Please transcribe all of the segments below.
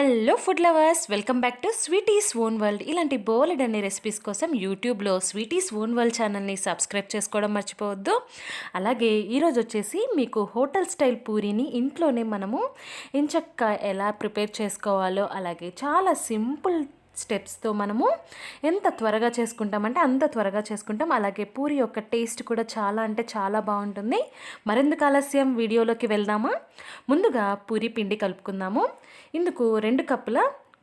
Hello food lovers, welcome back to sweeties own world. ఇలాంటి బోలెడ్ అనే recipes కోసం యూట్యూబ్లో స్వీటీస్ ఓన్ వరల్డ్ ఛానల్ని సబ్స్క్రైబ్ చేసుకోవడం మర్చిపోవద్దు. అలాగే ఈరోజు వచ్చేసి మీకు హోటల్ స్టైల్ పూరీని ఇంట్లోనే మనము ఎంచక్కా ఎలా ప్రిపేర్ చేసుకోవాలో, అలాగే చాలా సింపుల్ స్టెప్స్తో మనము ఎంత త్వరగా చేసుకుంటామంటే అంత త్వరగా చేసుకుంటాం. అలాగే పూరి యొక్క టేస్ట్ కూడా చాలా అంటే చాలా బాగుంటుంది. మరెందుకు ఆలస్యం, వీడియోలోకి వెళ్దామా? ముందుగా పూరి పిండి కలుపుకుందాము. ఇందుకు 2 కప్పుల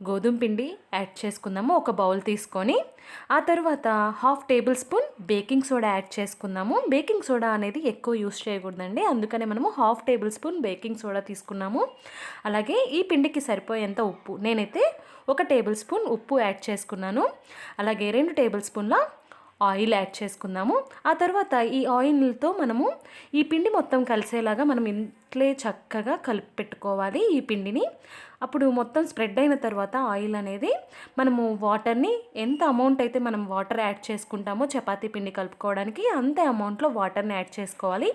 గోధుమ పిండి యాడ్ చేసుకుందాము ఒక బౌల్ తీసుకొని. ఆ తర్వాత 1/2 table spoon baking soda add చేసుకుందాము. బేకింగ్ సోడా అనేది ఎక్కువ యూస్ చేయకూడదండి, అందుకనే మనము 1/2 టేబుల్ స్పూన్ బేకింగ్ సోడా తీసుకున్నాము. అలాగే ఈ పిండికి సరిపోయేంత ఉప్పు, నేనైతే 1 టేబుల్ స్పూన్ ఉప్పు యాడ్ చేసుకున్నాను. అలాగే 2 టేబుల్ స్పూన్ల ఆయిల్ యాడ్ చేసుకుందాము. ఆ తర్వాత ఈ ఆయిల్తో మనము ఈ పిండి మొత్తం కలిసేలాగా మనం ఇంట్లే చక్కగా కలిపి పెట్టుకోవాలి ఈ పిండిని. అప్పుడు మొత్తం స్ప్రెడ్ అయిన తర్వాత ఆయిల్ అనేది మనము వాటర్ని ఎంత అమౌంట్ అయితే మనం వాటర్ యాడ్ చేసుకుంటామో చపాతీ పిండి కలుపుకోవడానికి అంతే అమౌంట్లో వాటర్ని యాడ్ చేసుకోవాలి.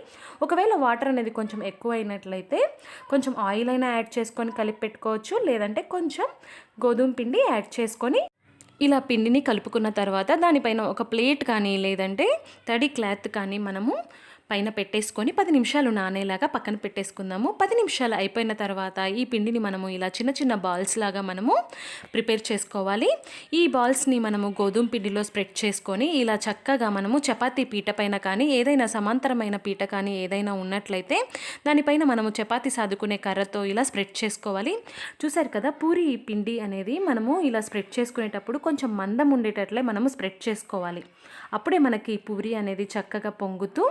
ఒకవేళ వాటర్ అనేది కొంచెం ఎక్కువ అయినట్లయితే కొంచెం ఆయిల్ అయినా యాడ్ చేసుకొని కలిపి పెట్టుకోవచ్చు, లేదంటే కొంచెం గోధుమ పిండి యాడ్ చేసుకొని ఇలా పిండిని కలుపుకున్న తర్వాత దానిపైన ఒక ప్లేట్ కానీ లేదంటే తడి క్లాత్ కానీ మనము పైన పెట్టేసుకొని 10 నిమిషాలు నానేలాగా పక్కన పెట్టేసుకుందాము. 10 నిమిషాలు అయిపోయిన తర్వాత ఈ పిండిని మనము ఇలా చిన్న చిన్న బాల్స్ లాగా మనము ప్రిపేర్ చేసుకోవాలి. ఈ బాల్స్ని మనము గోధుమ పిండిలో స్ప్రెడ్ చేసుకొని ఇలా చక్కగా మనము చపాతీ పీట పైన కానీ ఏదైనా సమాంతరమైన పీట కానీ ఏదైనా ఉన్నట్లయితే దానిపైన మనము చపాతీ సాదుకునే కర్రతో ఇలా స్ప్రెడ్ చేసుకోవాలి. చూసారు కదా, పూరి పిండి అనేది మనము ఇలా స్ప్రెడ్ చేసుకునేటప్పుడు కొంచెం మందం ఉండేటట్లే మనము స్ప్రెడ్ చేసుకోవాలి. అప్పుడే మనకి పూరి అనేది చక్కగా పొంగుతూ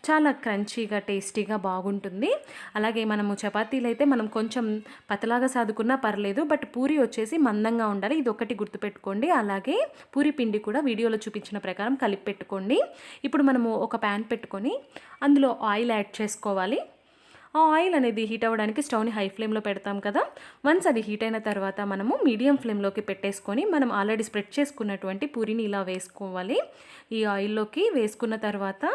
చాలా క్రంచీగా టేస్టీగా బాగుంటుంది. అలాగే మనము చపాతీలు అయితే మనం కొంచెం పతలాగా సాదుకున్నా పర్లేదు, బట్ పూరి వచ్చేసి మందంగా ఉండాలి, ఇది ఒకటి గుర్తుపెట్టుకోండి. అలాగే పూరి పిండి కూడా వీడియోలో చూపించిన ప్రకారం కలిపి పెట్టుకోండి. ఇప్పుడు మనము ఒక ప్యాన్ పెట్టుకొని అందులో ఆయిల్ యాడ్ చేసుకోవాలి. ఆ ఆయిల్ అనేది హీట్ అవ్వడానికి స్టవ్ని హై ఫ్లేమ్లో పెడతాం కదా. వన్స్ అది హీట్ అయిన తర్వాత మనము మీడియం ఫ్లేమ్లోకి పెట్టేసుకొని మనం ఆల్రెడీ స్ప్రెడ్ చేసుకున్నటువంటి పూరిని ఇలా వేసుకోవాలి. ఈ ఆయిల్లోకి వేసుకున్న తర్వాత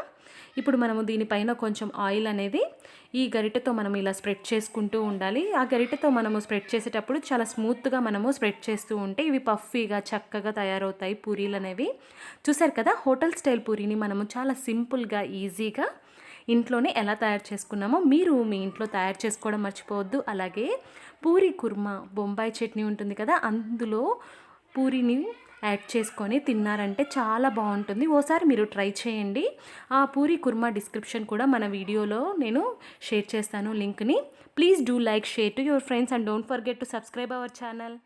ఇప్పుడు మనము దీనిపైన కొంచెం ఆయిల్ అనేది ఈ గరిటెతో మనం ఇలా స్ప్రెడ్ చేసుకుంటూ ఉండాలి. ఆ గరిటెతో మనము స్ప్రెడ్ చేసేటప్పుడు చాలా స్మూత్గా మనము స్ప్రెడ్ చేస్తూ ఉంటే ఇవి పఫీగా చక్కగా తయారవుతాయి పూరీలు అనేవి. చూసారు కదా, హోటల్ స్టైల్ పూరీని మనము చాలా సింపుల్గా ఈజీగా ఇంట్లోనే ఎలా తయారు చేసుకున్నామో మీరు మీ ఇంట్లో తయారు చేసుకోవడం మర్చిపోవద్దు. అలాగే పూరి కుర్మా, బొంబాయి చట్నీ ఉంటుంది కదా, అందులో పూరిని యాడ్ చేసుకొని తిన్నారంటే చాలా బాగుంటుంది. ఓసారి మీరు ట్రై చేయండి. ఆ పూరి కుర్మా డిస్క్రిప్షన్ కూడా మన వీడియోలో నేను షేర్ చేస్తాను లింక్ని. Please do like, share to your friends and don't forget to subscribe our channel.